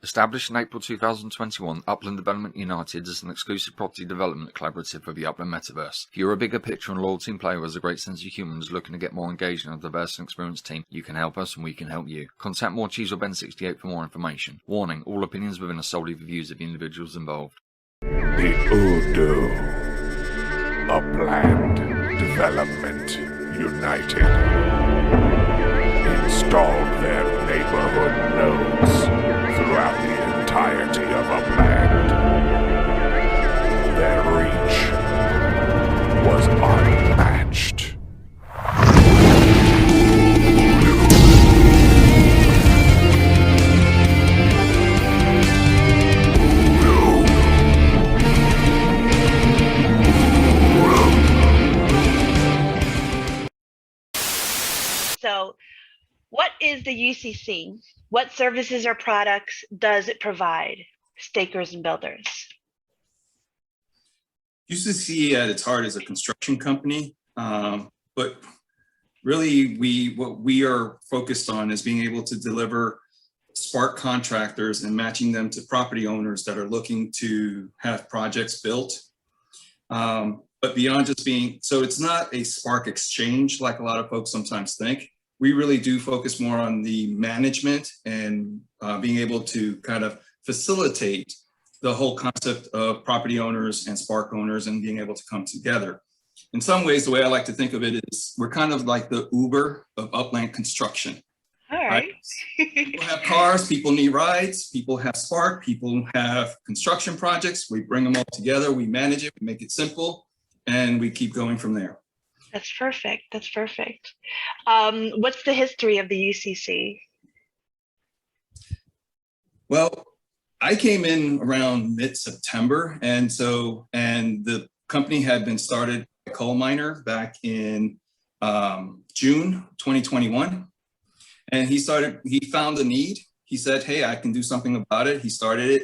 Established in April 2021, Upland Development United is an exclusive property development collaborative for the Upland Metaverse. If you're a bigger picture and loyal team player who has a great sense of humour and is looking to get more engaged in a diverse and experienced team, you can help us and we can help you. Contact More Cheese or Ben68 for more information. Warning, all opinions within are solely the views of the individuals involved. The Udo Upland Development United installed their neighborhood nodes throughout the entirety of Upland. Their reach was unmatched. So, what is the UCC? What services or products does it provide, stakers and builders? UCC at its heart is a construction company, but really what we are focused on is being able to deliver Spark contractors and matching them to property owners that are looking to have projects built. But beyond just being, so it's not a Spark exchange like a lot of folks sometimes think. We really do focus more on the management and being able to kind of facilitate the whole concept of property owners and Spark owners and being able to come together. In some ways, the way I like to think of it is we're kind of like the Uber of upland construction. All right. People have cars, people need rides, people have Spark, people have construction projects. We bring them all together, we manage it, we make it simple, and we keep going from there. That's perfect. That's perfect. What's the history of the UCC? Well, I came in around mid-September, and the company had been started by a coal miner back in June 2021. And he found a need. He said, hey, I can do something about it. He started it.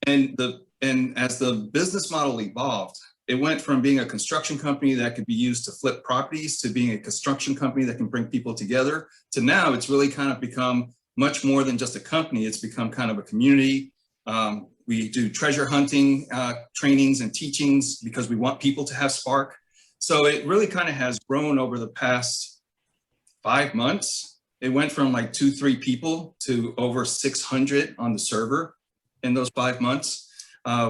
And as the business model evolved, it went from being a construction company that could be used to flip properties to being a construction company that can bring people together to now it's really kind of become much more than just a company. It's become kind of a community. We do treasure hunting trainings and teachings because we want people to have Spark. So it really kind of has grown over the past 5 months. It went from like 2-3 people to over 600 on the server in those 5 months.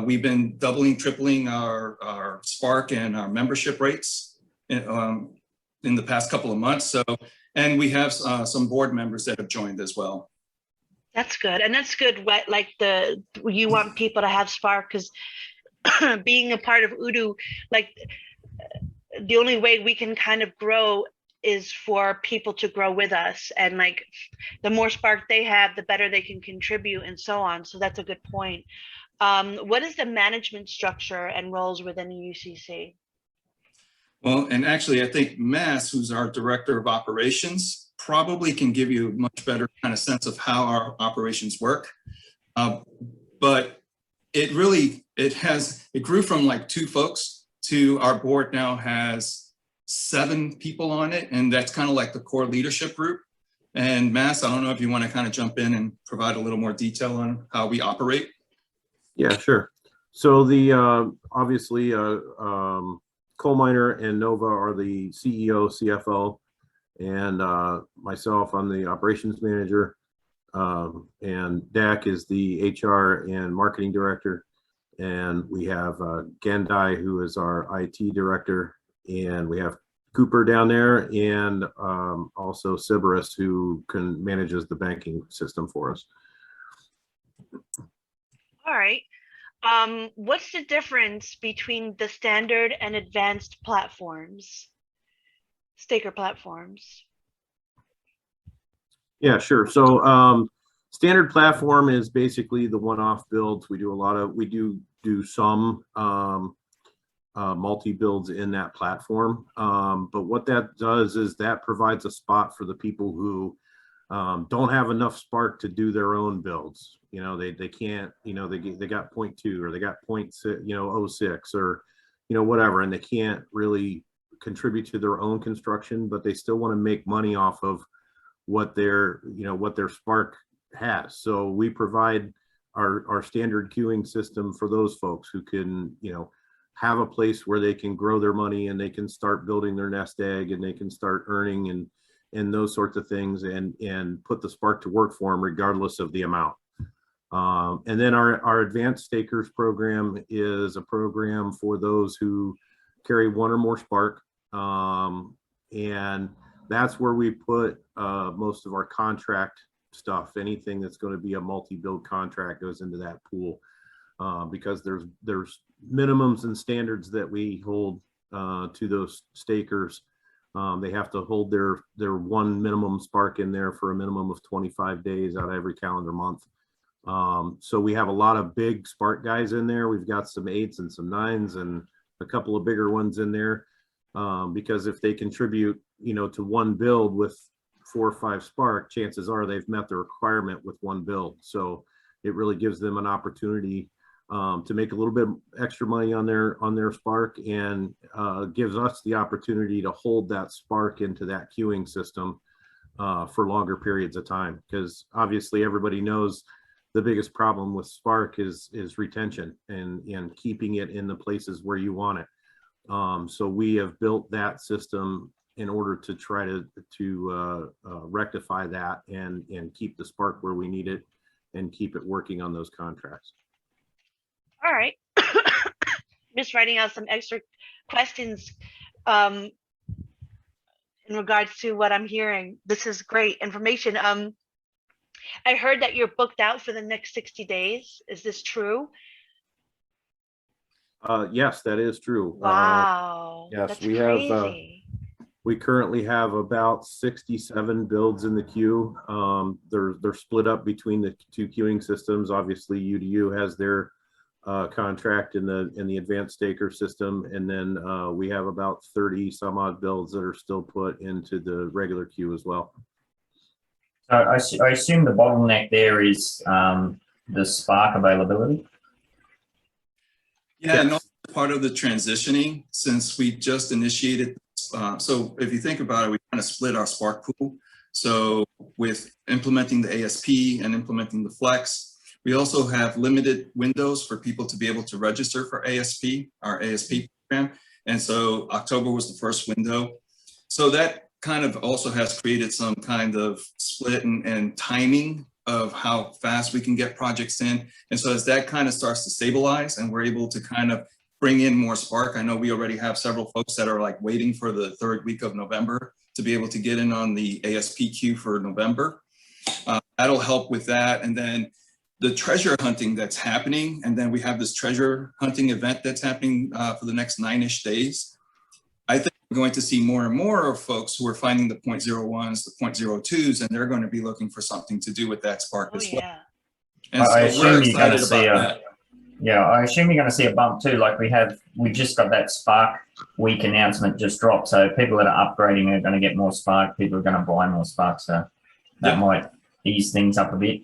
We've been doubling, tripling our Spark and our membership rates in the past couple of months. And we have some board members that have joined as well. That's good. And that's good. Like you want people to have Spark because being a part of Udo, like the only way we can kind of grow is for people to grow with us. And like the more Spark they have, the better they can contribute and so on. So that's a good point. What is the management structure and roles within the UCC? Well, and actually, I think Mass, who's our director of operations, probably can give you a much better kind of sense of how our operations work. But it grew from like 2 folks to our board now has 7 people on it. And that's kind of like the core leadership group. And Mass, I don't know if you want to kind of jump in and provide a little more detail on how we operate. Yeah, sure. So the obviously Coal Miner and Nova are the CEO, CFO, and myself, I'm the operations manager, and Dak is the HR and marketing director, and we have Gendai, who is our IT director, and we have Cooper down there, and also Sybaris, who manages the banking system for us. All right. What's the difference between the standard and advanced platforms, staker platforms? Yeah, sure. So standard platform is basically the one-off builds. We do some multi-builds in that platform. But what that does is that provides a spot for the people who don't have enough Spark to do their own builds. You know, they can't, you know, they got 0.2 or they got 0.06 or, you know, whatever, and they can't really contribute to their own construction, but they still want to make money off of what their Spark has. So we provide our standard queuing system for those folks who can, you know, have a place where they can grow their money and they can start building their nest egg and they can start earning and those sorts of things and put the spark to work for them regardless of the amount. And then our advanced stakers program is a program for those who carry one or more spark. And that's where we put most of our contract stuff. Anything that's going to be a multi-build contract goes into that pool, because there's minimums and standards that we hold to those stakers. They have to hold their one minimum spark in there for a minimum of 25 days out of every calendar month. So we have a lot of big spark guys in there. We've got some 8s and some 9s and a couple of bigger ones in there, because if they contribute, you know, to one build with 4 or 5 spark, chances are they've met the requirement with one build. So it really gives them an opportunity to make a little bit extra money on their spark, and gives us the opportunity to hold that spark into that queuing system for longer periods of time. Because obviously everybody knows the biggest problem with spark is retention and keeping it in the places where you want it. So we have built that system in order to try to rectify that and keep the spark where we need it and keep it working on those contracts. All right. Just writing out some extra questions in regards to what I'm hearing. This is great information. I heard that you're booked out for the next 60 days. Is this true? Yes, that is true. Wow. yes, That's we have, crazy. we currently have about 67 builds in the queue. They're split up between the 2 queuing systems. Obviously, UDU has their contract in the advanced staker system, and then we have about 30 some odd builds that are still put into the regular queue as well. So I assume the bottleneck there is the spark availability. Yeah, Yes. and also part of the transitioning, since we just initiated. So if you think about it, we kind of split our spark pool. So with implementing the ASP and implementing the Flex, we also have limited windows for people to be able to register for ASP, our ASP program. And so October was the first window. So that kind of also has created some kind of split and timing of how fast we can get projects in. And so as that kind of starts to stabilize and we're able to kind of bring in more spark, I know we already have several folks that are like waiting for the 3rd week of November to be able to get in on the ASP queue for November. That'll help with that. And then the treasure hunting that's happening, and then we have this treasure hunting event that's happening for the next 9-ish days. I think we're going to see more and more of folks who are finding the 0.01s, the 0.02s, and they're going to be looking for something to do with that spark Oh, as well. yeah. And I so we're assume you're going excited to see about that. Yeah, I assume you're going to see a bump too. Like we just got that Spark Week announcement just dropped. So people that are upgrading are going to get more Spark. People are going to buy more Spark. So that Yeah. might ease things up a bit.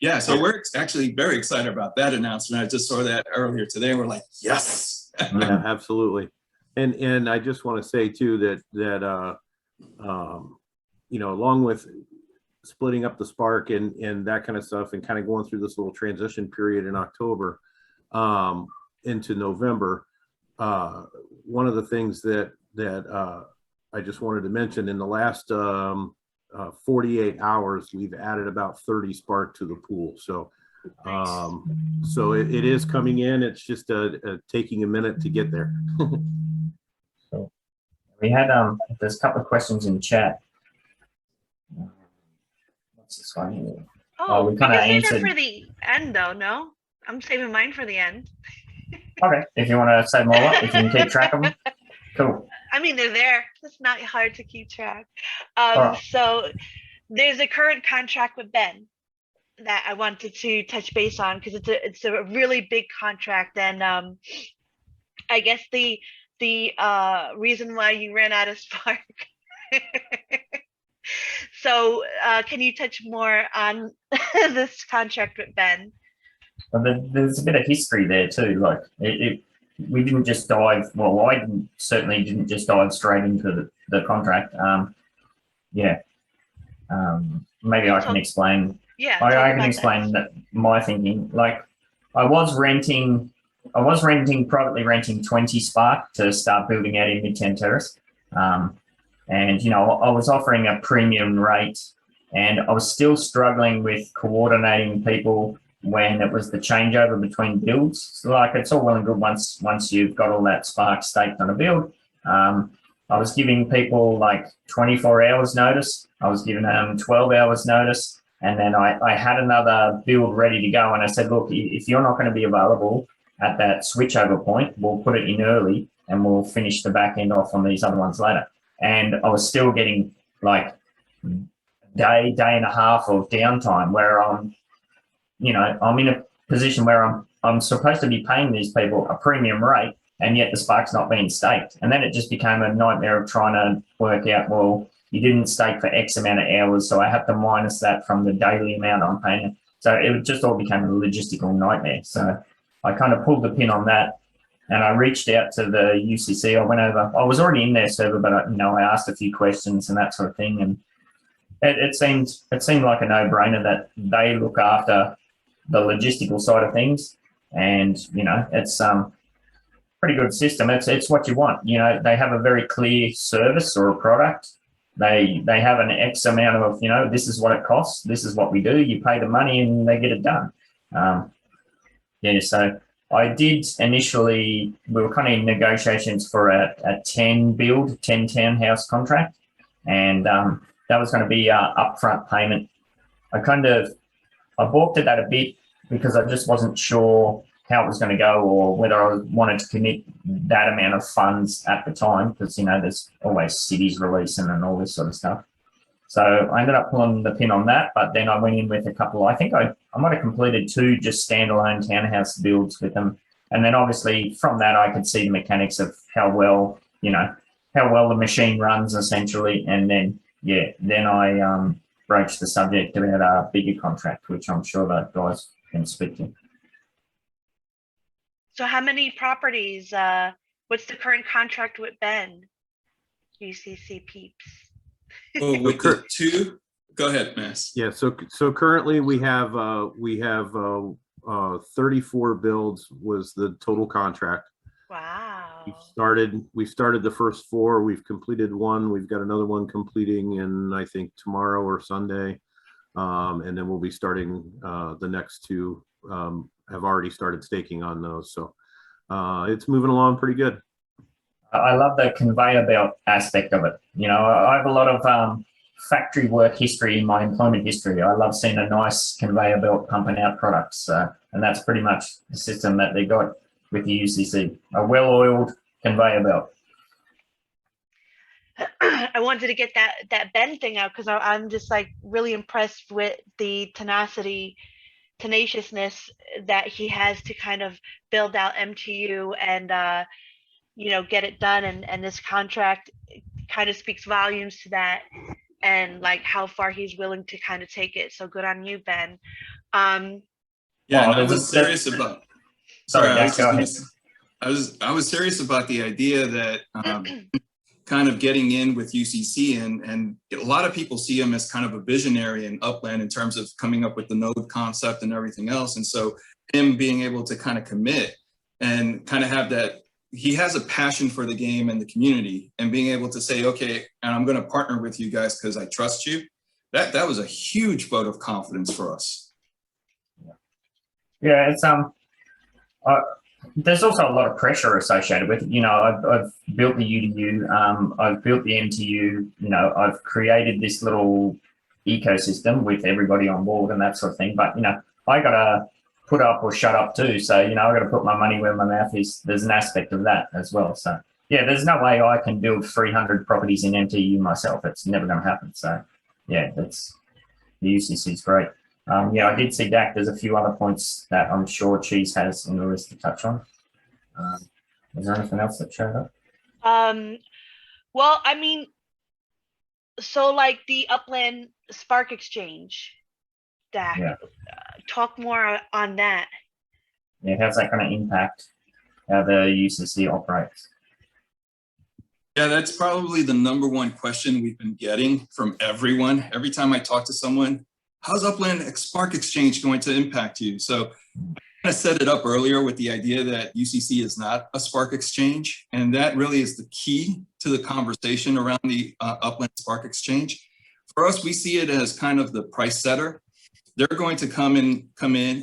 Yeah, so we're actually very excited about that announcement. I just saw that earlier today. We're like, yes. Yeah, absolutely. And I just want to say too that you know, along with splitting up the spark and that kind of stuff and kind of going through this little transition period in October into November, one of the things that I just wanted to mention, in the last 48 hours, we've added about 30 spark to the pool. So so it is coming in. It's just taking a minute to get there. We had there's a couple of questions in chat. What's this one here? Oh, we kinda you can save answered- that for the end, though. No, I'm saving mine for the end. Okay, if you want to say more, if you can keep track of them, cool. I mean, they're there. It's not hard to keep track. Alright. So there's a current contract with Ben that I wanted to touch base on because it's a really big contract, and I guess the reason why you ran out of spark. So can you touch more on this contract with Ben? Well, there's a bit of history there too. Like we didn't just dive. Well, I certainly didn't just dive straight into the contract. Yeah. Maybe I can explain Yeah. I talk can about explain that my thinking. Like, I was privately renting 20 Spark to start building out in Midtown Terrace. And, you know, I was offering a premium rate, and I was still struggling with coordinating people when it was the changeover between builds. So, like, it's all well and good once you've got all that Spark staked on a build. I was giving people like 24 hours notice. I was giving them 12 hours notice. And then I had another build ready to go. And I said, look, if you're not going to be available at that switchover point, we'll put it in early and we'll finish the back end off on these other ones later. And I was still getting like day and a half of downtime where I'm in a position where I'm supposed to be paying these people a premium rate, and yet the Spark's not being staked. And then it just became a nightmare of trying to work out, well, you didn't stake for X amount of hours, so I have to minus that from the daily amount I'm paying. So it just all became a logistical nightmare. So I kind of pulled the pin on that, and I reached out to the UCC. I went over. I was already in their server, but I asked a few questions and that sort of thing, and it seemed like a no-brainer that they look after the logistical side of things, and it's pretty good system. It's what you want. They have a very clear service or a product. They have an X amount of, this is what it costs. This is what we do. You pay the money and they get it done. So I did initially, we were kind of in negotiations for a 10 townhouse contract. And that was going to be upfront payment. I balked at that a bit because I just wasn't sure how it was going to go or whether I wanted to commit that amount of funds at the time, because there's always cities releasing and all this sort of stuff. So I ended up pulling the pin on that, but then I went in with a couple. I think I might have completed 2 just standalone townhouse builds with them, and then obviously from that I could see the mechanics of how well the machine runs essentially, and then I broached the subject about a bigger contract, which I'm sure that guys can speak to. So how many properties, what's the current contract with Ben? UCC peeps. Well, with the 2, go ahead, Mass. Yeah, so currently we have 34 builds was the total contract. Wow. We started the first 4. We've completed 1. We've got another one completing in, I think, tomorrow or Sunday. And then we'll be starting the next 2. Have already started staking on those. So it's moving along pretty good. I love the conveyor belt aspect of it. I have a lot of factory work history in my employment history. I love seeing a nice conveyor belt pumping out products. And that's pretty much the system that they got with the UCC, a well-oiled conveyor belt. I wanted to get that Ben thing out because I'm just like really impressed with the tenaciousness that he has to kind of build out MTU and get it done, and this contract kind of speaks volumes to that, and like how far he's willing to kind of take it. So good on you, Ben. I was serious about. I was serious about the idea that kind of getting in with UCC, and a lot of people see him as kind of a visionary in Upland in terms of coming up with the node concept and everything else. And so him being able to kind of commit and kind of have that, he has a passion for the game and the community, and being able to say, okay, and I'm going to partner with you guys because I trust you. That was a huge vote of confidence for us. Yeah, it's there's also a lot of pressure associated with it. I've built the UDU, I've built the MTU, I've created this little ecosystem with everybody on board and that sort of thing. But, I got to put up or shut up too. So, I got to put my money where my mouth is. There's an aspect of that as well. So, yeah, there's no way I can build 300 properties in MTU myself. It's never going to happen. So, yeah, the UCC is great. I did see Dak. There's a few other points that I'm sure Cheese has in the list to touch on. Is there anything else that showed up? Well, I mean, so like the Upland Spark Exchange, Dak, talk more on that. Yeah, how's that going to impact how the UCC operates? Yeah, that's probably the #1 question we've been getting from everyone. Every time I talk to someone, how's Upland Spark Exchange going to impact you? So I set it up earlier with the idea that UCC is not a Spark Exchange, and that really is the key to the conversation around the Upland Spark Exchange. For us, we see it as kind of the price setter. They're going to come in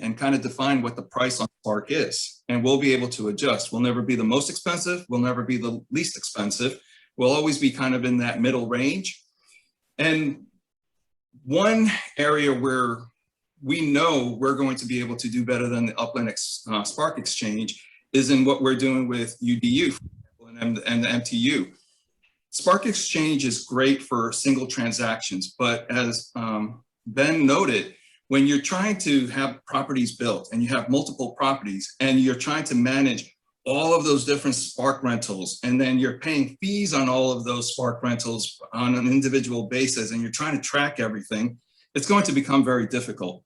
and kind of define what the price on Spark is, and we'll be able to adjust. We'll never be the most expensive. We'll never be the least expensive. We'll always be kind of in that middle range. And one area where we know we're going to be able to do better than the Upland Spark Exchange is in what we're doing with UDU and the MTU. Spark Exchange is great for single transactions, but as Ben noted, when you're trying to have properties built and you have multiple properties and you're trying to manage all of those different Spark rentals, and then you're paying fees on all of those Spark rentals on an individual basis, and you're trying to track everything, it's going to become very difficult.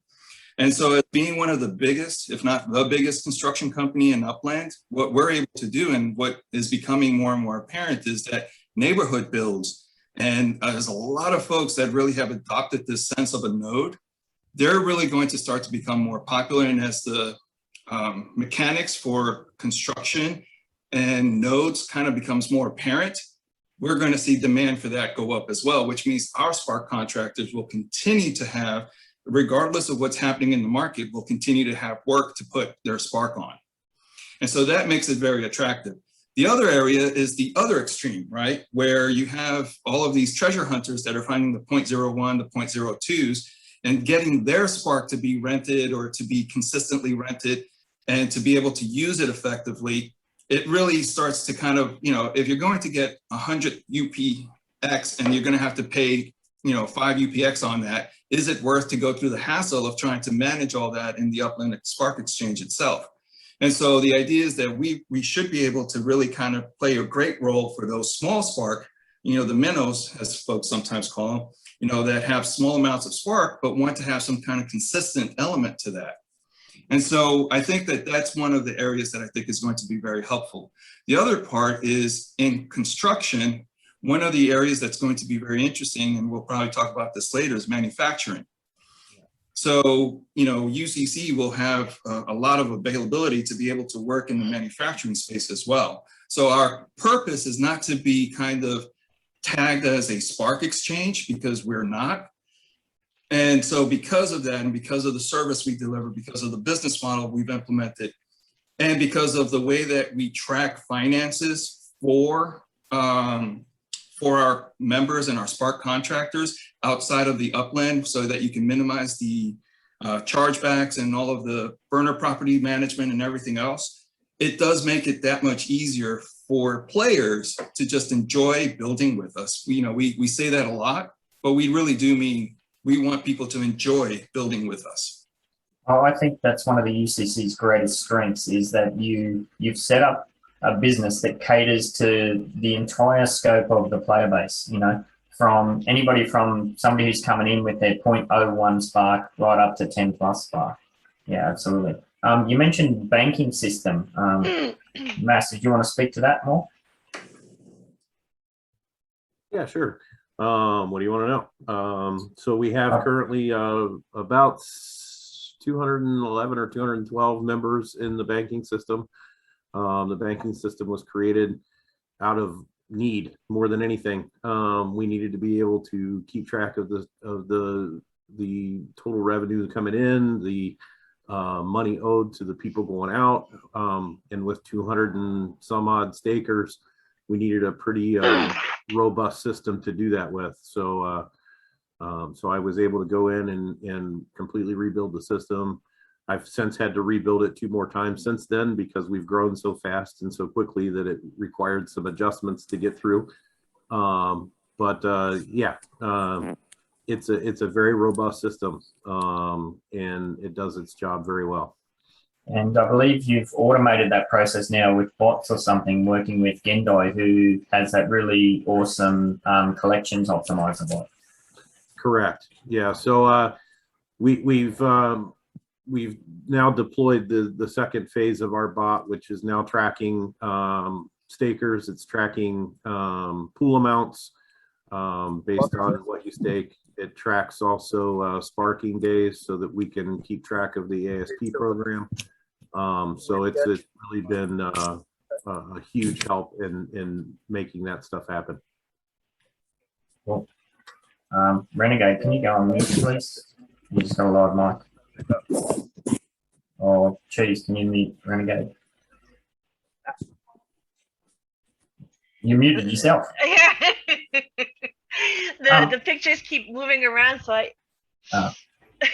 And so as being one of the biggest, if not the biggest construction company in Upland, what we're able to do and what is becoming more and more apparent is that neighborhood builds, and there's a lot of folks that really have adopted this sense of a node, they're really going to start to become more popular. And as the mechanics for construction and nodes kind of becomes more apparent, we're going to see demand for that go up as well, which means our Spark contractors will continue to have, regardless of what's happening in the market, will continue to have work to put their Spark on. And so that makes it very attractive. The other area is the other extreme, right? Where you have all of these treasure hunters that are finding the 0.01, the 0.02s, and getting their Spark to be rented or to be consistently rented and to be able to use it effectively. It really starts to kind of, if you're going to get 100 UPX and you're going to have to pay, 5 UPX on that, is it worth to go through the hassle of trying to manage all that in the Upland Spark Exchange itself? And so the idea is that we should be able to really kind of play a great role for those small Spark, the minnows, as folks sometimes call them, that have small amounts of Spark, but want to have some kind of consistent element to that. And so I think that that's one of the areas that I think is going to be very helpful. The other part is in construction, one of the areas that's going to be very interesting, and we'll probably talk about this later, is manufacturing. So, UCC will have a lot of availability to be able to work in the manufacturing space as well. So our purpose is not to be kind of tagged as a Spark Exchange, because we're not. And so because of that, and because of the service we deliver, because of the business model we've implemented, and because of the way that we track finances for our members and our Spark contractors outside of the Upland, so that you can minimize the chargebacks and all of the burner property management and everything else, it does make it that much easier for players to just enjoy building with us. We say that a lot, but we really do mean we want people to enjoy building with us. Oh, I think that's one of the UCC's greatest strengths, is that you've set up a business that caters to the entire scope of the player base, from anybody from somebody who's coming in with their 0.01 Spark right up to 10 plus Spark. Yeah, absolutely. You mentioned banking system. Mass, did you want to speak to that more? Yeah, sure. What do you want to know? So we have currently about 211 or 212 members in the banking system. The banking system was created out of need more than anything. We needed to be able to keep track of the total revenue coming in, the money owed to the people going out, and with 200 and some odd stakers, we needed a pretty robust system to do that with. So I was able to go in and completely rebuild the system. I've since had to rebuild it 2 more times since then, because we've grown so fast and so quickly that it required some adjustments to get through. It's a very robust system, and it does its job very well. And I believe you've automated that process now with bots or something, working with Gendoi, who has that really awesome collections optimizer bot. Correct. Yeah. So we've now deployed the second phase of our bot, which is now tracking stakers. It's tracking pool amounts based on what you stake. It tracks also sparking days so that we can keep track of the ASP program. So it's really been a huge help in making that stuff happen. Cool. Renegade, can you go on mute, please? You just got a live mic. Or Cheese, can you mute Renegade? You muted yourself. The pictures keep moving around, so I.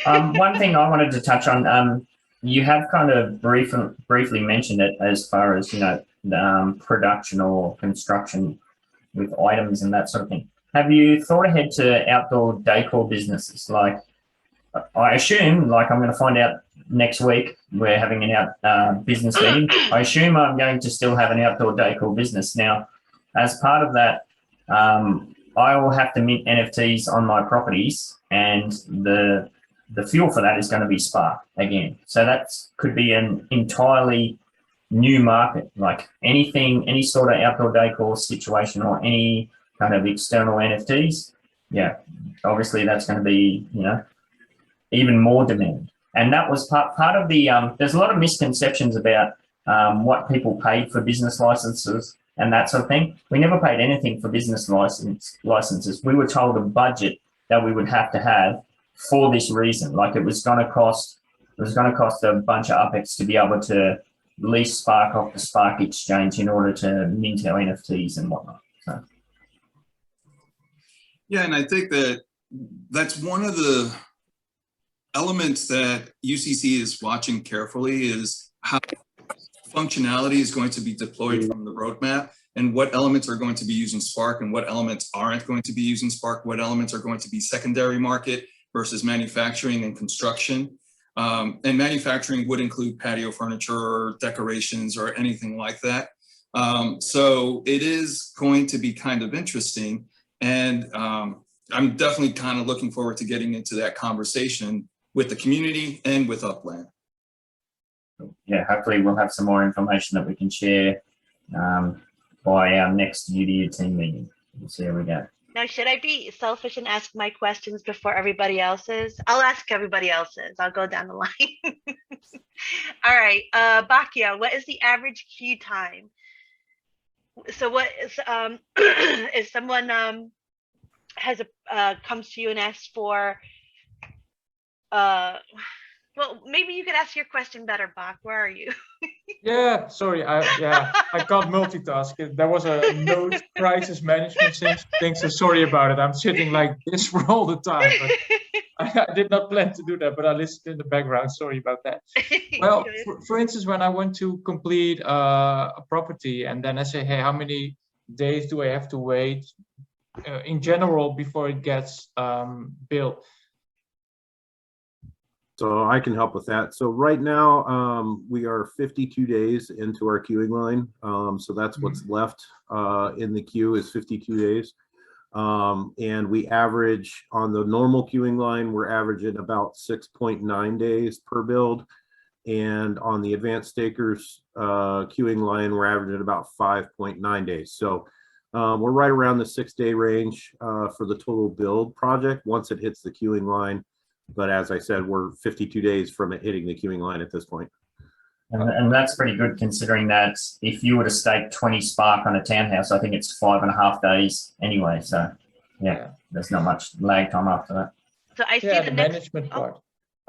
One thing I wanted to touch on, you have kind of briefly mentioned it as far as, you know, production or construction with items and that sort of thing. Have you thought ahead to outdoor decor businesses? Like, I assume, like I'm going to find out next week, we're having an business meeting. I assume I'm going to still have an outdoor decor business. Now, as part of that, I will have to mint NFTs on my properties, and the fuel for that is going to be Spark again. So that could be an entirely new market, like anything, any sort of outdoor decor situation or any kind of external NFTs. Yeah, obviously that's going to be, you know, even more demand. And that was part of the, there's a lot of misconceptions about what people paid for business licenses and that sort of thing. We never paid anything for business licenses. We were told a budget that we would have to have for this reason. Like it was going to cost a bunch of UPEX to be able to lease Spark off the Spark exchange in order to mint our NFTs and whatnot. So. Yeah, and I think that's one of the elements that UCC is watching carefully is how functionality is going to be deployed from the roadmap and what elements are going to be using Spark and what elements aren't going to be using Spark, what elements are going to be secondary market versus manufacturing and construction. And manufacturing would include patio furniture or decorations or anything like that. So it is going to be kind of interesting. And I'm definitely kind of looking forward to getting into that conversation with the community and with Upland. Yeah, hopefully we'll have some more information that we can share by our next UDU team meeting. We'll see how we go. Now, should I be selfish and ask my questions before everybody else's? I'll ask everybody else's. I'll go down the line. All right, Bakia, what is the average queue time? So what is if someone has a comes to you and asks for well, maybe you could ask your question better, Bach. Where are you? Yeah, sorry. I can't multitask. There was a note crisis management thing, so sorry about it. I'm sitting like this for all the time. But I did not plan to do that, but I listened in the background. Sorry about that. Well, for instance, when I want to complete a property and then I say, hey, how many days do I have to wait in general before it gets built? So I can help with that. So right now we are 52 days into our queuing line. So that's what's left in the queue is 52 days. And we average on the normal queuing line, we're averaging about 6.9 days per build. And on the advanced stakers queuing line, we're averaging about 5.9 days. So we're right around the 6-day range for the total build project once it hits the queuing line. But as I said, we're 52 days from it hitting the queuing line at this point. And that's pretty good considering that if you were to stake 20 Spark on a townhouse, I think it's 5.5 days anyway. So yeah, there's not much lag time after that. So I see the management part.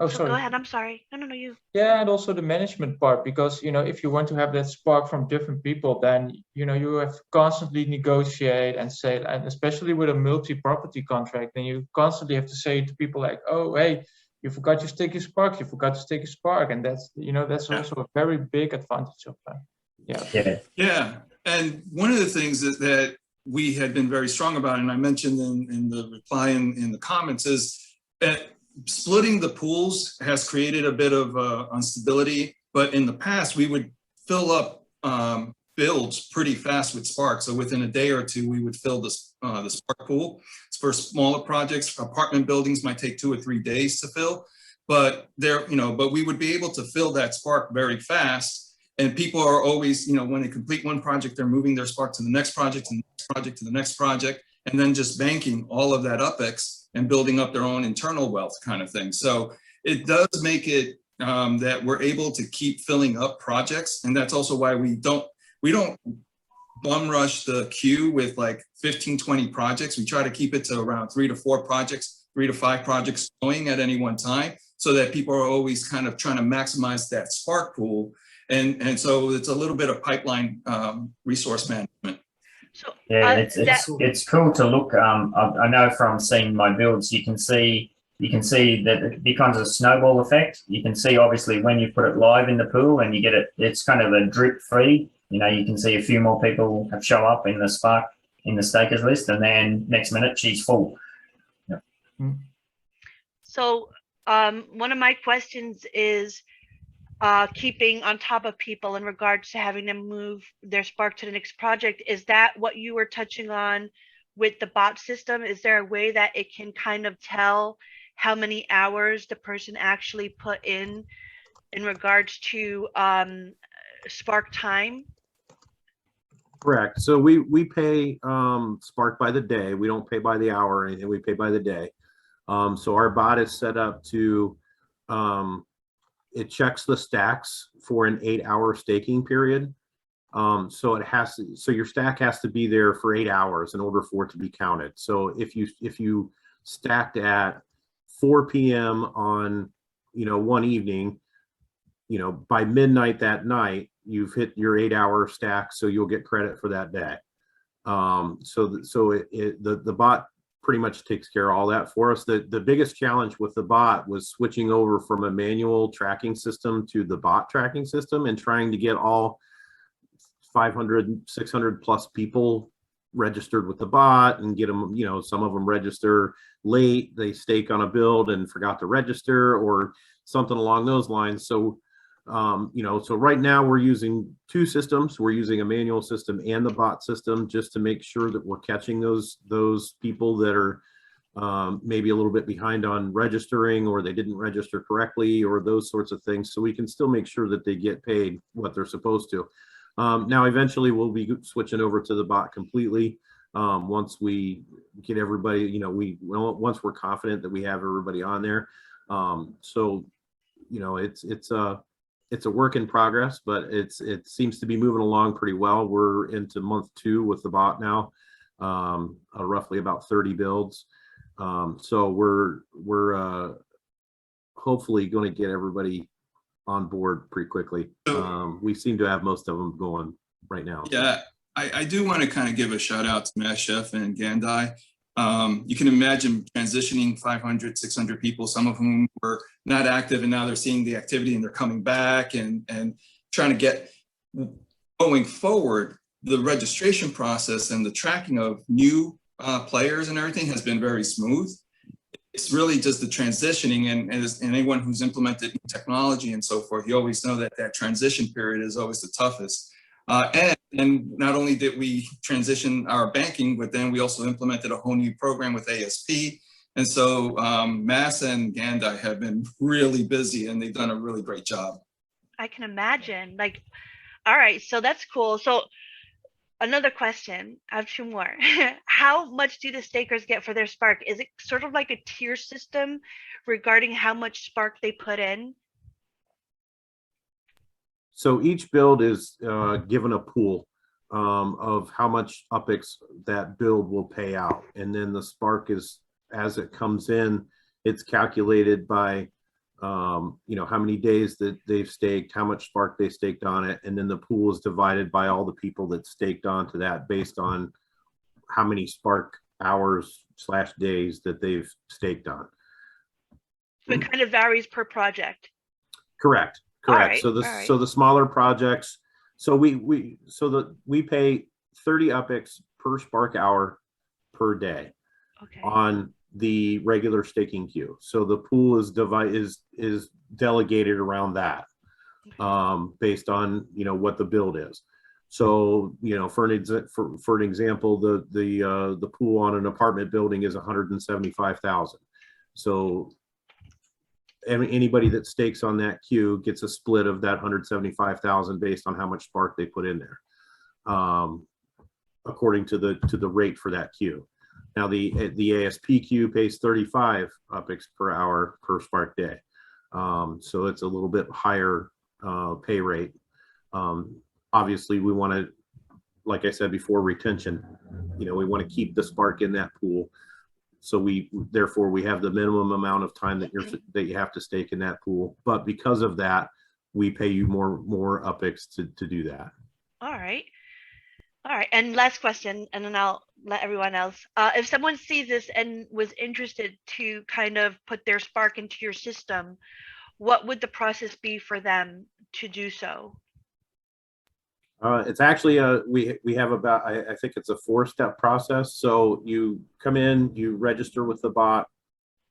Oh, so sorry. Go ahead. I'm sorry. No, you. Yeah, and also the management part, because, you know, if you want to have that Spark from different people, then, you know, you have to constantly negotiate and say, and especially with a multi-property contract, then you constantly have to say to people like, oh, hey, you forgot to stake your Spark, you forgot to stake a Spark. And that's, you know, that's also a very big advantage of that. Yeah. And one of the things that we had been very strong about, and I mentioned in the reply in the comments, is that splitting the pools has created a bit of instability, but in the past we would fill up builds pretty fast with Spark. So within a day or two, we would fill the Spark pool. For smaller projects, apartment buildings might take 2 or 3 days to fill, but but we would be able to fill that Spark very fast. And people are always, when they complete one project, they're moving their Spark to the next project, to the next project, to the next project. and then just banking all of that UPEX and building up their own internal wealth kind of thing. So it does make it that we're able to keep filling up projects. And that's also why we don't bum rush the queue with like 15, 20 projects. We try to keep it to around 3 to 4 projects, 3 to 5 projects going at any one time, so that people are always kind of trying to maximize that spark pool. And so it's a little bit of pipeline resource management. So Yeah, it's cool to look. I know from seeing my builds, you can see that it becomes a snowball effect. You can see obviously when you put it live in the pool and you get it, it's kind of a drip feed. You know, you can see a few more people have show up in the Spark in the stakers list, and then next minute she's full. Yeah. So one of my questions is keeping on top of people in regards to having them move their Spark to the next project. Is that what you were touching on with the bot system? Is there a way that it can kind of tell how many hours the person actually put in regards to Spark time? Correct. So we pay Spark by the day. We don't pay by the hour or anything. We pay by the day. So our bot is set up to, it checks the stacks for an 8-hour staking period. So your stack has to be there for 8 hours in order for it to be counted. So if you stacked at 4 p.m. on, one evening, by midnight that night, you've hit your 8-hour stack, so you'll get credit for that day. So the bot pretty much takes care of all that for us. The biggest challenge with the bot was switching over from a manual tracking system to the bot tracking system and trying to get all 500, 600 plus people registered with the bot and get them, some of them register late, they stake on a build and forgot to register or something along those lines. So so right now we're using 2 systems. We're using a manual system and the bot system just to make sure that we're catching those people that are maybe a little bit behind on registering, or they didn't register correctly, or those sorts of things. So we can still make sure that they get paid what they're supposed to. Now, eventually we'll be switching over to the bot completely. Once we get everybody, once we're confident that we have everybody on there. It's a work in progress, but it seems to be moving along pretty well. We're into month 2 with the bot now, roughly about 30 builds. So we're hopefully going to get everybody on board pretty quickly. We seem to have most of them going right now. Yeah, I do want to kind of give a shout out to Mass Chef and Gandai. You can imagine transitioning 500, 600 people, some of whom were not active, and now they're seeing the activity and they're coming back and trying to get going forward. The registration process and the tracking of new players and everything has been very smooth. It's really just the transitioning, and anyone who's implemented technology and so forth, you always know that transition period is always the toughest. And not only did we transition our banking, but then we also implemented a whole new program with ASP. And so Mass and Gandai have been really busy, and they've done a really great job. I can imagine. All right, so that's cool. So another question, I have 2 more. How much do the stakers get for their Spark? Is it sort of like a tier system regarding how much Spark they put in? So each build is given a pool of how much UPEX that build will pay out. And then the Spark is, as it comes in, it's calculated by, how many days that they've staked, how much Spark they staked on it. And then the pool is divided by all the people that staked onto that based on how many Spark hours / days that they've staked on. So it kind of varies per project. Correct. Right, so the smaller projects, we pay 30 UPEX per Spark hour per day. Okay. On the regular staking queue. So the pool is delegated around that, based on what the build is. So for an example, the pool on an apartment building is 175,000. So anybody that stakes on that queue gets a split of that 175,000 based on how much Spark they put in there, according to the rate for that queue. Now the ASPQ pays 35 UPIX per hour per Spark day. So it's a little bit higher pay rate. Obviously we want to, like I said before, retention, we want to keep the Spark in that pool. So therefore we have the minimum amount of time that you have to stake in that pool. But because of that, we pay you more UPIX to do that. All right. All right. And last question, and then I'll let everyone else. If someone sees this and was interested to kind of put their Spark into your system, what would the process be for them to do so? It's actually we have about, I think it's a 4-step process. So you come in, you register with the bot,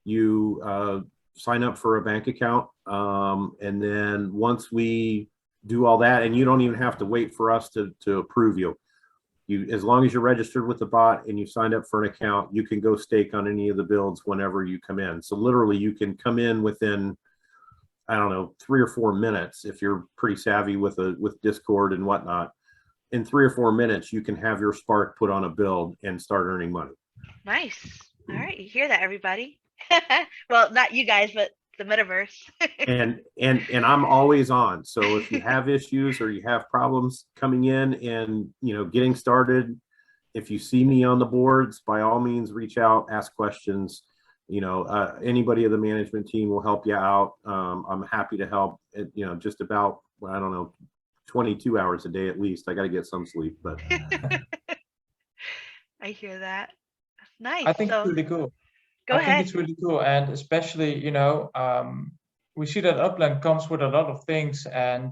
you sign up for a bank account, and then once we do all that, and you don't even have to wait for us to approve you. As long as you're registered with the bot and you signed up for an account, you can go stake on any of the builds whenever you come in. So literally you can come in within, I don't know, 3 or 4 minutes if you're pretty savvy with Discord and whatnot. In 3 or 4 minutes, you can have your Spark put on a build and start earning money. Nice. All right, you hear that, everybody? Well, not you guys, but the metaverse. and I'm always on. So if you have issues or you have problems coming in and getting started, if you see me on the boards, by all means reach out, ask questions. Anybody of the management team will help you out. I'm happy to help. Just about, I don't know, 22 hours a day at least. I got to get some sleep, but I hear that. Nice. I think it's really cool. Go ahead. I think it's really cool, and especially we see that Upland comes with a lot of things, and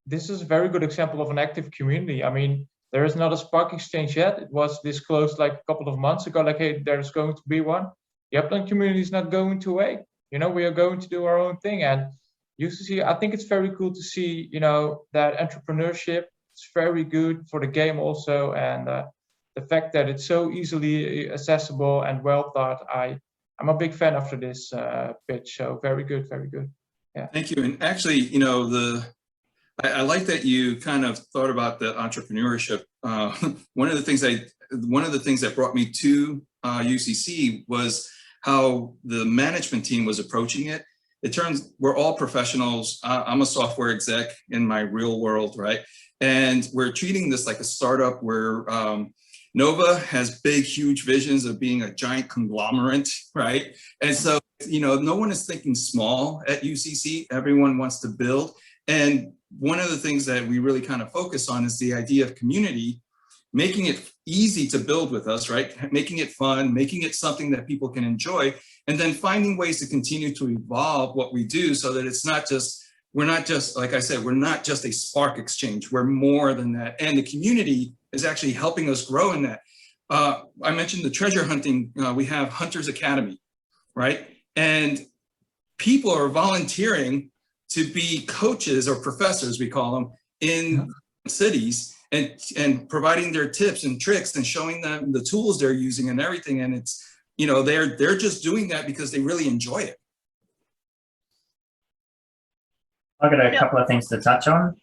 this is a very good example of an active community. I mean, there is not a Spark exchange yet. It was disclosed like a couple of months ago, like, hey, there's going to be one. The Upland community is not going to wait. We are going to do our own thing, and UCC, I think it's very cool to see, that entrepreneurship. It's very good for the game also, and the fact that it's so easily accessible and well thought. I'm a big fan after this pitch. So very good, very good. Yeah. Thank you. And actually, I like that you kind of thought about the entrepreneurship. One of the things that brought me to UCC was how the management team was approaching it. It turns, we're all professionals. I'm a software exec in my real world, right? And we're treating this like a startup where Nova has big, huge visions of being a giant conglomerate, right? And so, no one is thinking small at UCC. Everyone wants to build. And one of the things that we really kind of focus on is the idea of community, making it easy to build with us, right? Making it fun, making it something that people can enjoy, and then finding ways to continue to evolve what we do so that it's not just, we're not just, like I said, we're not just a Spark exchange, we're more than that. And the community is actually helping us grow in that. I mentioned the treasure hunting, we have Hunters Academy, right? And people are volunteering to be coaches or professors, we call them, in cities and providing their tips and tricks and showing them the tools they're using and everything. And it's, they're just doing that because they really enjoy it. I've got a couple of things to touch on.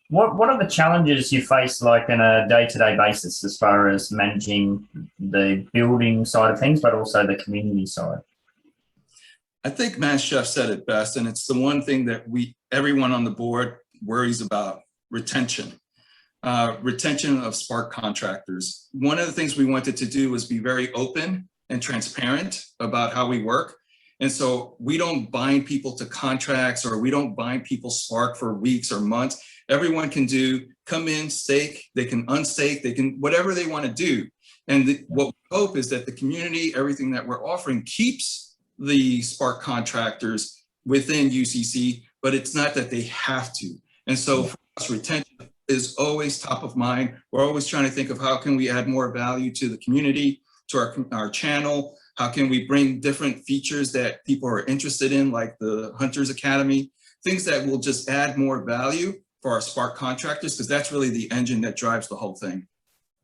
What are the challenges you face, like on a day-to-day basis, as far as managing the building side of things, but also the community side? I think Mass Chef said it best, and it's the one thing that everyone on the board worries about: retention. Retention of Spark contractors. One of the things we wanted to do was be very open and transparent about how we work. And so we don't bind people to contracts, or we don't bind people Spark for weeks or months. Everyone can come in, stake, they can unstake, they can, whatever they want to do. And what we hope is that the community, everything that we're offering, keeps the Spark contractors within UCC, but it's not that they have to. And so for us, retention is always top of mind. We're always trying to think of how can we add more value to the community, to our channel. How can we bring different features that people are interested in, like the Hunters Academy, things that will just add more value for our Spark contractors, because that's really the engine that drives the whole thing.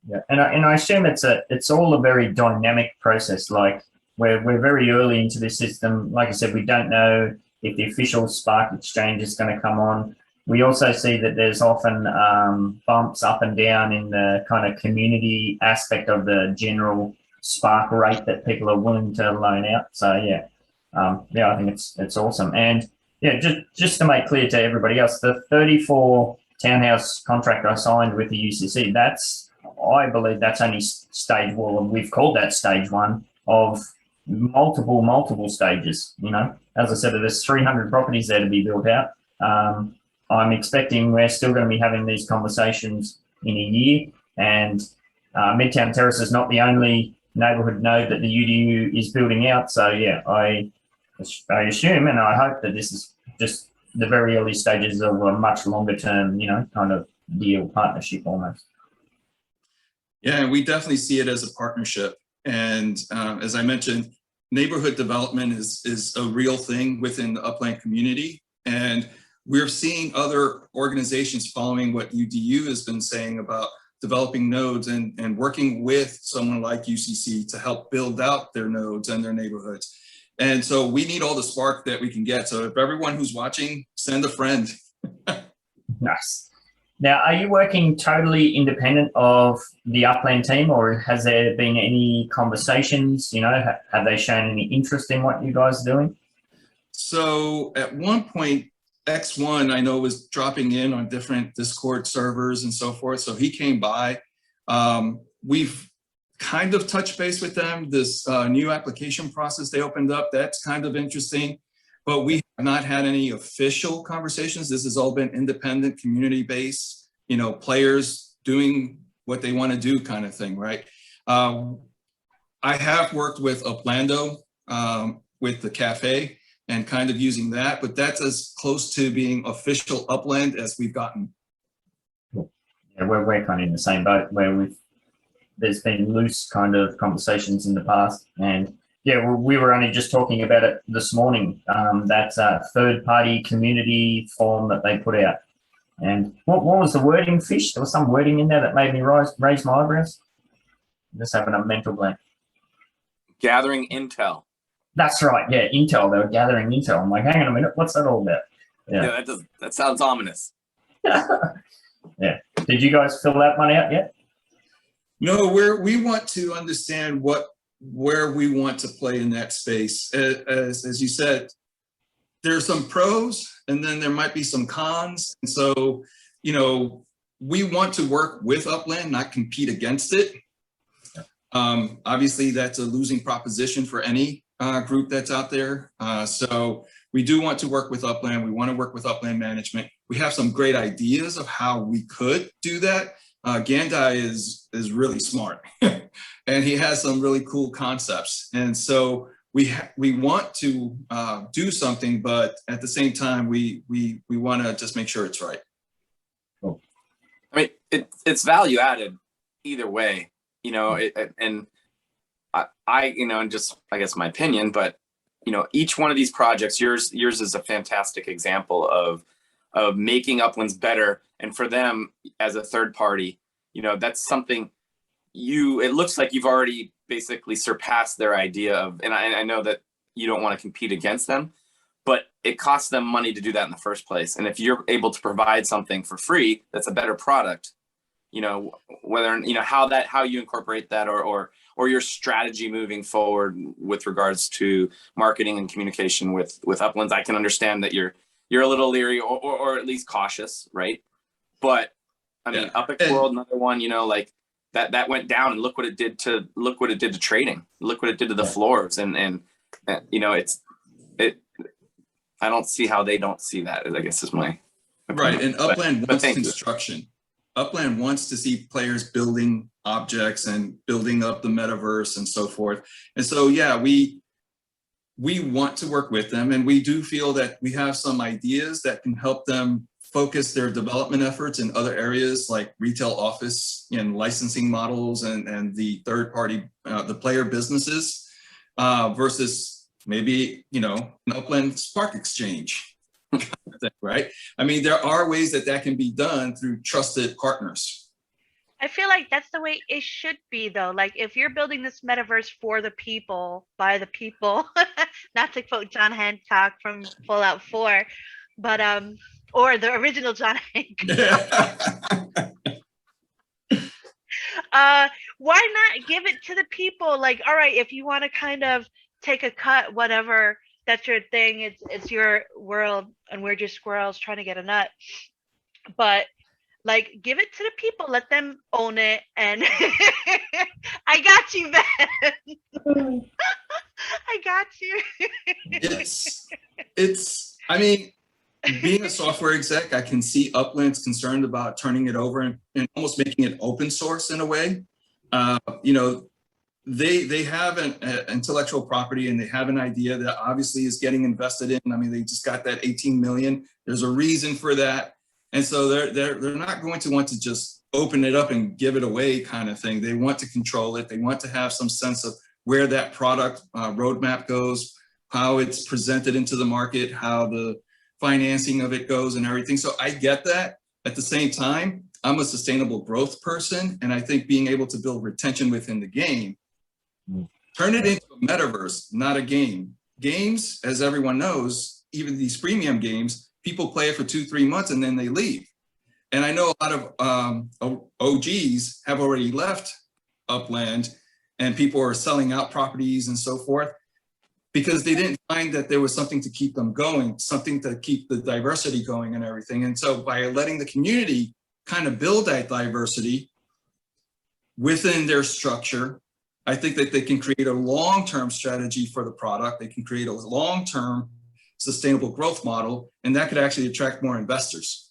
Yeah, and I assume it's all a very dynamic process. Like we're very early into this system. Like I said, we don't know if the official Spark exchange is going to come on. we also see that there's often bumps up and down in the kind of community aspect of the general Spark rate that people are willing to loan out. So yeah, I think it's awesome. And yeah, just to make clear to everybody else, the 34 townhouse contract I signed with the UCC, I believe that's only stage one, and we've called that stage one of multiple stages. You know, as I said, there's 300 properties there to be built out. I'm expecting we're still going to be having these conversations in a year, and Midtown Terrace is not the only neighbourhood node that the UDU is building out. So yeah, I assume and I hope that this is just the very early stages of a much longer term, you know, kind of deal, partnership almost. Yeah, and we definitely see it as a partnership. And as I mentioned, neighborhood development is a real thing within the Upland community. And we're seeing other organizations following what UDU has been saying about developing nodes and working with someone like UCC to help build out their nodes and their neighborhoods. And so we need all the spark that we can get. So if everyone who's watching, send a friend. Nice. Now, are you working totally independent of the Upland team, or has there been any conversations? You know, have they shown any interest in what you guys are doing? So at one point, X1, I know, was dropping in on different Discord servers and so forth. So he came by. We've kind of touched base with them. This new application process they opened up, that's kind of interesting. But we have not had any official conversations. This has all been independent, community-based, you know, players doing what they want to do kind of thing, right? I have worked with Uplando, with the cafe, and kind of using that, but that's as close to being official Upland as we've gotten. Yeah, we're kind of in the same boat where there's been loose kind of conversations in the past, and yeah, we were only just talking about it this morning. That's a third-party community form that they put out. And what was the wording, Fish? There was some wording in there that made me raise my eyebrows. I'm just having a mental blank. Gathering intel. That's right. Yeah, intel. They were gathering intel. I'm like, hang on a minute, what's that all about? Yeah, that sounds ominous. Yeah. Did you guys fill that one out yet? No, we want to understand where we want to play in that space. As you said, there's some pros and then there might be some cons. And so, you know, we want to work with Upland, not compete against it. Obviously, that's a losing proposition for any group that's out there. So we do want to work with Upland. We want to work with Upland management. We have some great ideas of how we could do that. Gandhi is really smart and he has some really cool concepts. And so we want to do something, but at the same time, we want to just make sure it's right. Cool. I mean, it's value added either way, you know, and I, you know, and just, I guess my opinion, but, you know, each one of these projects, yours is a fantastic example of making Uplands better. And for them as a third party, you know, that's something it looks like you've already basically surpassed their idea of, and I know that you don't want to compete against them, but it costs them money to do that in the first place. And if you're able to provide something for free, that's a better product, you know, whether, you know, how you incorporate that or your strategy moving forward with regards to marketing and communication with Uplands. I can understand that you're a little leery or at least cautious, right? But I mean, yeah. Upex World, another one, you know, like that went down, and look what it did to trading. Look what it did to the floors, and you know, I don't see how they don't see that, I guess is my opinion. Right. And Upland wants construction. Upland wants to see players building objects and building up the metaverse and so forth. And so, yeah, we want to work with them, and we do feel that we have some ideas that can help them focus their development efforts in other areas like retail, office, and licensing models and the third party, the player businesses versus maybe, you know, an Upland Spark Exchange, right? I mean, there are ways that can be done through trusted partners. I feel like that's the way it should be, though. Like, if you're building this metaverse for the people, by the people, not to quote John Hancock from Fallout 4, but or the original John Hank. Why not give it to the people? Like, all right, if you want to kind of take a cut, whatever, that's your thing. It's your world, and we're just squirrels trying to get a nut. But like, give it to the people, let them own it, and I got you, Ben. I got you. I mean, being a software exec, I can see Upland's concerned about turning it over and almost making it open source in a way. You know, they have an intellectual property, and they have an idea that obviously is getting invested in. I mean, they just got that 18 million. There's a reason for that. And so they're not going to want to just open it up and give it away kind of thing. They want to control it. They want to have some sense of where that product roadmap goes, how it's presented into the market, how the financing of it goes and everything. So I get that. At the same time, I'm a sustainable growth person, and I think being able to build retention within the game, turn it into a metaverse, not a game. Games, as everyone knows, even these premium games, people play it for 2-3 months and then they leave. And I know a lot of OGs have already left Upland, and people are selling out properties and so forth, because they didn't find that there was something to keep them going, something to keep the diversity going and everything. And so by letting the community kind of build that diversity within their structure, I think that they can create a long-term strategy for the product. They can create a long-term sustainable growth model, and that could actually attract more investors.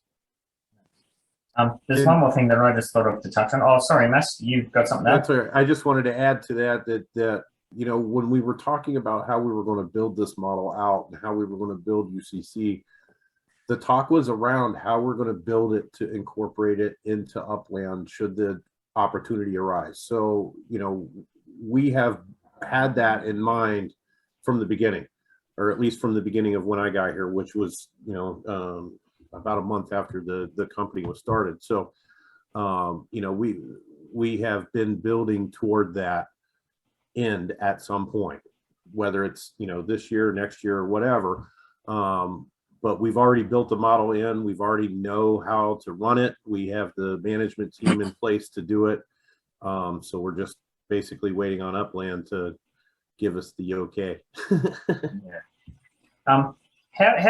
There's one more thing that I just thought of to touch on. Oh, sorry, Mass, you've got something That's there? all right. I just wanted to add to that, you know, when we were talking about how we were going to build this model out and how we were going to build UCC, the talk was around how we're going to build it to incorporate it into Upland should the opportunity arise. So, you know, we have had that in mind from the beginning, or at least from the beginning of when I got here, which was, you know, about a month after the company was started. So, you know, we have been building toward that end at some point, whether it's, you know, this year, next year, or whatever. But we've already built the model in. We've already know how to run it. We have the management team in place to do it. So we're just basically waiting on Upland to give us the okay. Yeah. How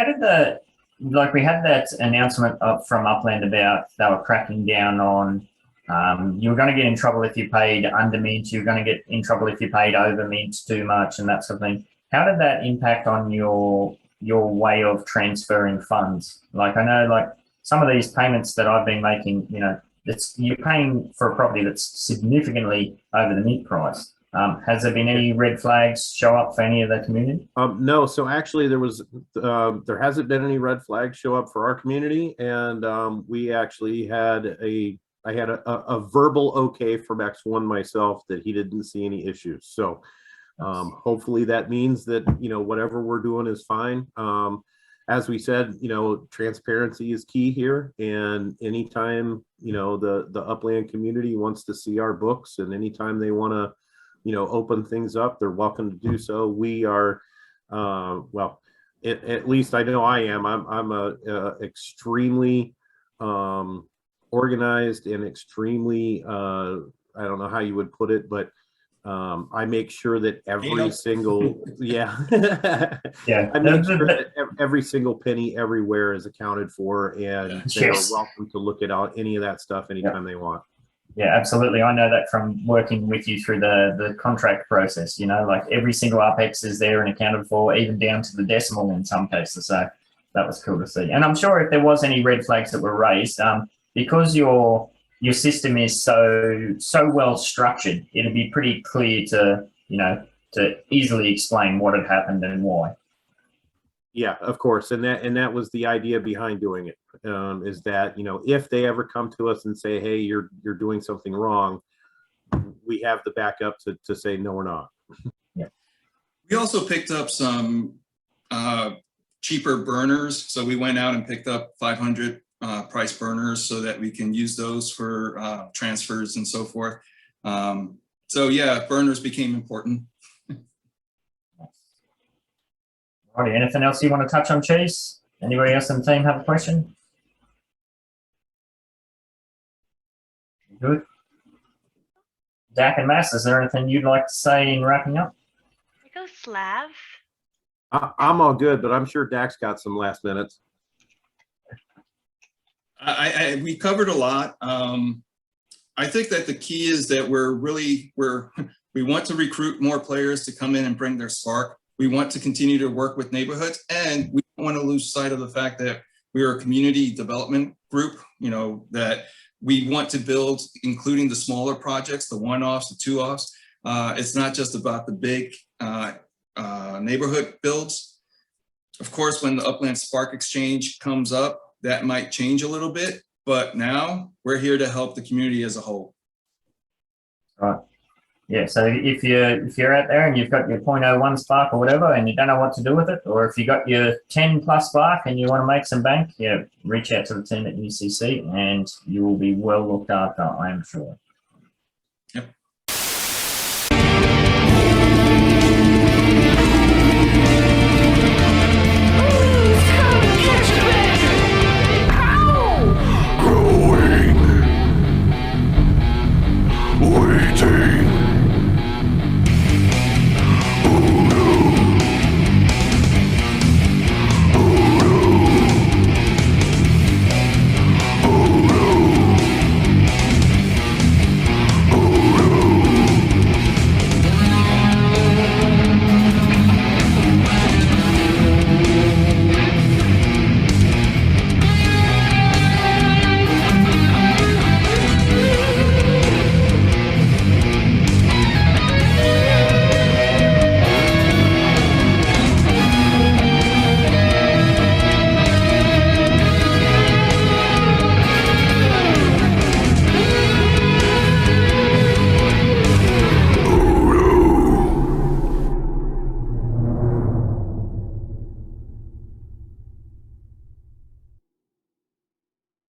did we had that announcement from Upland about they were cracking down on you were going to get in trouble if you paid under mint, you were going to get in trouble if you paid over mint too much and that sort of thing. How did that impact on your way of transferring funds? Like, I know, like, some of these payments that I've been making, you know, you're paying for a property that's significantly over the mint price. Has there been any red flags show up for any of the community? No, so actually there hasn't been any red flags show up for our community, and we actually I had a verbal okay from X1 myself that he didn't see any issues. So hopefully that means that, you know, whatever we're doing is fine. As we said, you know, transparency is key here, and anytime, you know, the Upland community wants to see our books, and anytime they want to, you know, open things up, they're welcome to do so. We are, well, at least I know I am. I'm a extremely organized and extremely, I don't know how you would put it, but I make sure that every single, yeah, I make sure that every single penny everywhere is accounted for, and they're welcome to look at any of that stuff anytime they want. Yeah, absolutely. I know that from working with you through the contract process, you know, like every single UpX is there and accounted for, even down to the decimal in some cases. So that was cool to see. And I'm sure if there was any red flags that were raised, because your system is so well structured, it'd be pretty clear to, you know, to easily explain what had happened and why. Yeah, of course. And that was the idea behind doing it, is that, you know, if they ever come to us and say, hey, you're doing something wrong, we have the backup to say, no, we're not. Yeah. We also picked up some cheaper burners. So we went out and picked up 500 price burners so that we can use those for transfers and so forth. So yeah, burners became important. Alrighty, anything else you want to touch on, Cheese? Anybody else in the team have a question? Good. Dak and Mass, is there anything you'd like to say in wrapping up? Go Slav. I'm all good, but I'm sure Dak's got some last minutes. We covered a lot. I think that the key is that we want to recruit more players to come in and bring their spark. We want to continue to work with neighborhoods, and we don't want to lose sight of the fact that we are a community development group, you know, that we want to build, including the smaller projects, the one-offs, the two-offs. It's not just about the big neighborhood builds. Of course, when the Upland Spark Exchange comes up, that might change a little bit, but now we're here to help the community as a whole. Right. Yeah, so if you're out there and you've got your 0.01 spark or whatever and you don't know what to do with it, or if you got your 10 plus spark and you want to make some bank, yeah, reach out to the team at UCC and you will be well looked after, I am sure.